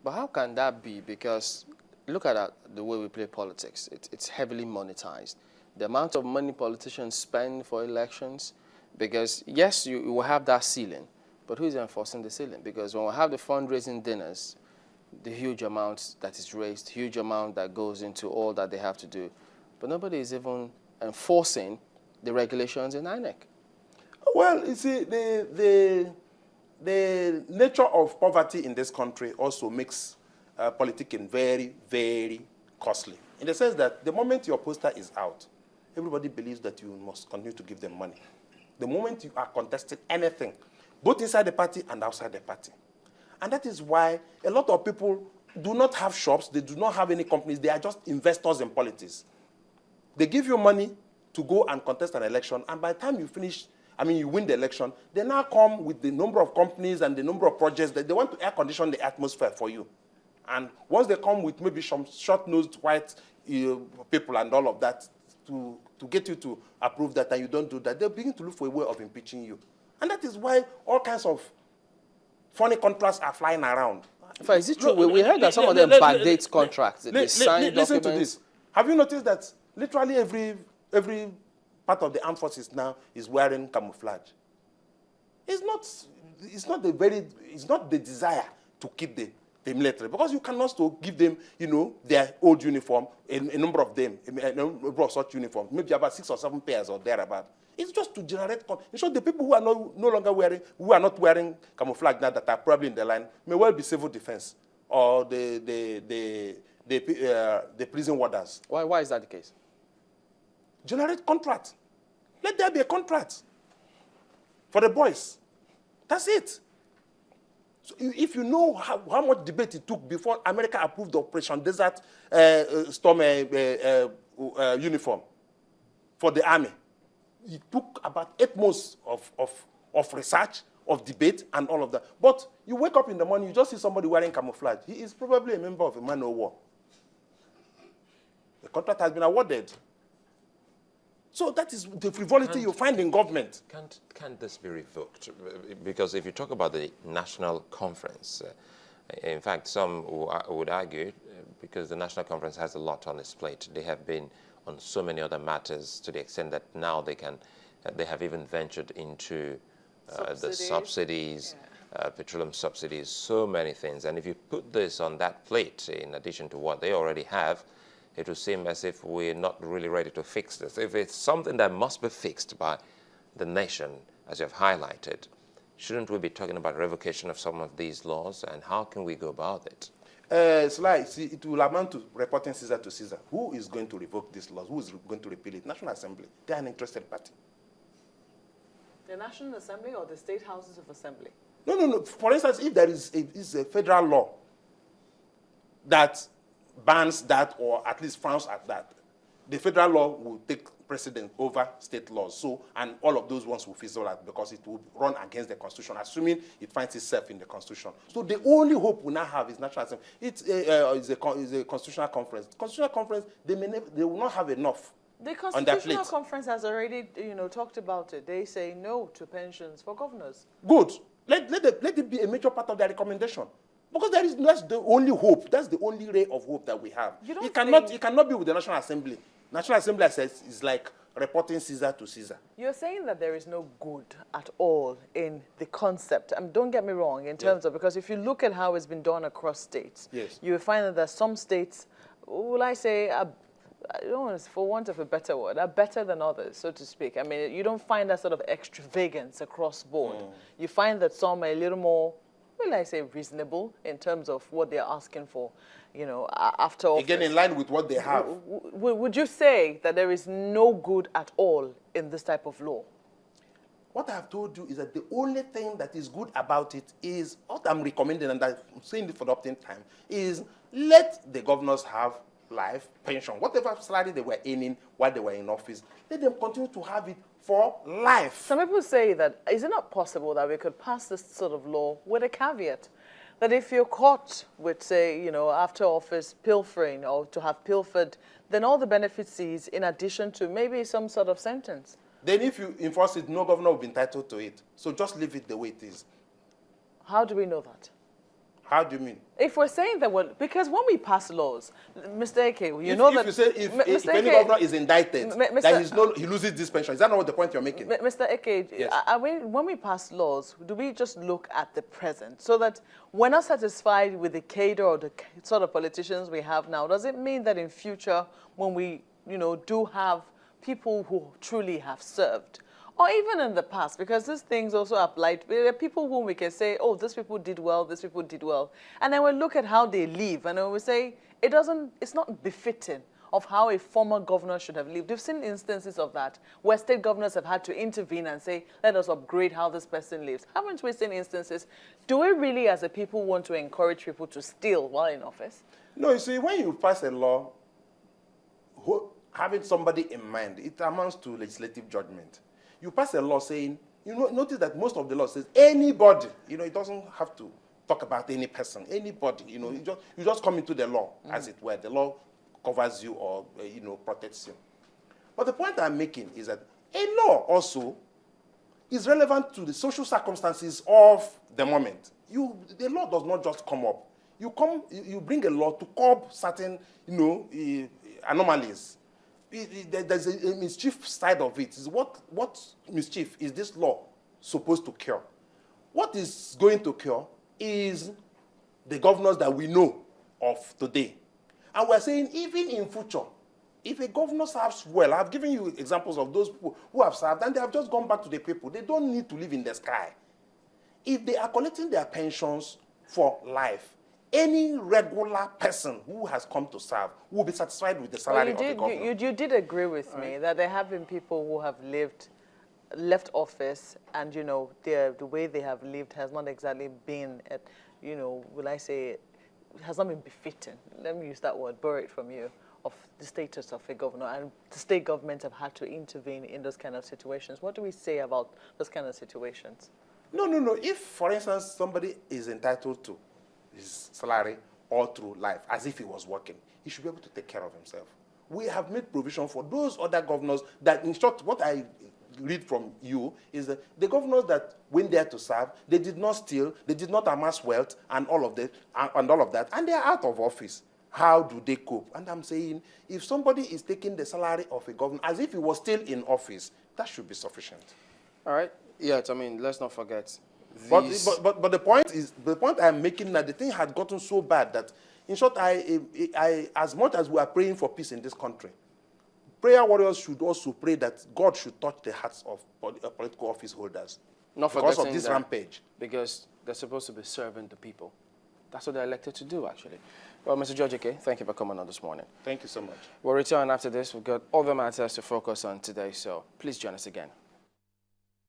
But how can that be? Because look at the way we play politics. It's heavily monetized. The amount of money politicians spend for elections, because yes, you will have that ceiling, but who is enforcing the ceiling? Because when we have the fundraising dinners, the huge amount that is raised, huge amount that goes into all that they have to do, but nobody is even enforcing the regulations in INEC. Well, you see, the nature of poverty in this country also makes politicking very, very costly. In the sense that the moment your poster is out, everybody believes that you must continue to give them money. The moment you are contesting anything, both inside the party and outside the party. And that is why a lot of people do not have shops, they do not have any companies, they are just investors in politics. They give you money to go and contest an election, and by the time you finish, you win the election, they now come with the number of companies and the number of projects that they want to air condition the atmosphere for you. And once they come with maybe some short-nosed white people and all of that to get you to approve that, and you don't do that, they begin to look for a way of impeaching you. And that is why all kinds of funny contracts are flying around. In fact, is it true? We heard that some of them backdate contracts. They sign listen documents. to this. Have you noticed that literally every part of the armed forces now is wearing camouflage? It's not the desire to keep the military, because you cannot still give them, their old uniform, a number of them, a number of such uniforms, maybe about 6 or 7 pairs or thereabout. It's just to generate. In short, the people who are no longer wearing, who are not wearing camouflage now, that are probably in the line, may well be civil defense or the prison warders. Why is that the case? Generate contract. Let there be a contract for the boys. That's it. So if you know how much debate it took before America approved the Operation Desert Storm uniform for the army, it took about 8 months of research, of debate, and all of that. But you wake up in the morning, you just see somebody wearing camouflage. He is probably a member of a man o' war. The contract has been awarded. So that is the frivolity you find in government. Can't this be revoked? Because if you talk about the national conference, in fact, some would argue, because the national conference has a lot on its plate, they have been on so many other matters to the extent that now they have even ventured into the subsidies, petroleum subsidies, so many things. And if you put this on that plate, in addition to what they already have, it would seem as if we're not really ready to fix this. If it's something that must be fixed by the nation, as you have highlighted, shouldn't we be talking about revocation of some of these laws, and how can we go about it? It's like, see, it will amount to reporting Caesar to Caesar. Who is going to revoke these laws? Who is going to repeal it? National Assembly. They are an interested party. The National Assembly or the State Houses of Assembly? No. For instance, if there is a federal law that bans that or at least frowns at that, the federal law will take precedence over state laws. So, and all of those ones will fizzle out because it will run against the Constitution, assuming it finds itself in the Constitution. So the only hope we now have is National Assembly. It's a constitutional conference. Constitutional conference, they will not have enough. The Constitutional Conference has already, talked about it. They say no to pensions for governors. Good. Let it be a major part of their recommendation. Because that's the only hope. That's the only ray of hope that we have. It cannot be with the National Assembly. National Assembly is like reporting Caesar to Caesar. You're saying that there is no good at all in the concept. Don't get me wrong in terms of, because if you look at how it's been done across states, you will find that some states, will I say, for want of a better word, are better than others, so to speak. I mean, you don't find that sort of extravagance across board. You find that some are a little more, will I say, reasonable in terms of what they're asking for, after office. Again, in line with what they have. Would you say that there is no good at all in this type of law? What I have told you is that the only thing that is good about it is, what I'm recommending, and I'm saying it for the uptime time, is let the governors have life, pension, whatever salary they were earning while they were in office, let them continue to have it for life. Some people say that, is it not possible that we could pass this sort of law with a caveat? That if you're caught with, say, after office pilfering or to have pilfered, then all the benefits cease in addition to maybe some sort of sentence. Then if you enforce it, no governor will be entitled to it. So just leave it the way it is. How do we know that? How do you mean? If we're saying that, because when we pass laws, Mr. Eke, if any governor is indicted, that he loses this pension. Is that not what the point you're making? Mr. Eke, yes. When we pass laws, do we just look at the present so that we're not satisfied with the cadre or the sort of politicians we have now? Does it mean that in future, when we, do have people who truly have served, or even in the past, because these things also apply. There are people whom we can say, oh, these people did well, these people did well. And then we look at how they live, and then we say, it's not befitting of how a former governor should have lived. We've seen instances of that, where state governors have had to intervene and say, let us upgrade how this person lives. Haven't we seen instances? Do we really, as a people, want to encourage people to steal while in office? No, you see, when you pass a law, having somebody in mind, it amounts to legislative judgment. You pass a law saying, notice that most of the law says anybody, it doesn't have to talk about any person, anybody, you just come into the law, as it were. The law covers you or, protects you. But the point I'm making is that a law also is relevant to the social circumstances of the moment. The law does not just come up. You bring a law to curb certain, anomalies. There's a mischief side of it. What mischief is this law supposed to cure? What is going to cure is the governors that we know of today. And we're saying even in future, if a governor serves well, I've given you examples of those people who have served and they have just gone back to the people. They don't need to live in the sky. If they are collecting their pensions for life, any regular person who has come to serve will be satisfied with the salary of the governor. You did agree with me that there have been people who have left office, and the way they have lived has not exactly been at, will I say, has not been befitting. Let me use that word, borrow it from you, of the status of a governor, and the state government have had to intervene in those kind of situations. What do we say about those kind of situations? No. If, for instance, somebody is entitled to his salary all through life, as if he was working, he should be able to take care of himself. We have made provision for those other governors that, in short, what I read from you is that the governors that went there to serve, they did not steal, they did not amass wealth and all of that, and they are out of office. How do they cope? And I'm saying, if somebody is taking the salary of a governor as if he was still in office, that should be sufficient. All right. Yeah, let's not forget. But the point I'm making, that the thing had gotten so bad that, in short, I as much as we are praying for peace in this country, prayer warriors should also pray that God should touch the hearts of political office holders. Because of this rampage. Because they're supposed to be serving the people. That's what they're elected to do, actually. Well, Mr. George Eke, thank you for coming on this morning. Thank you so much. We'll return after this. We've got other matters to focus on today, so please join us again.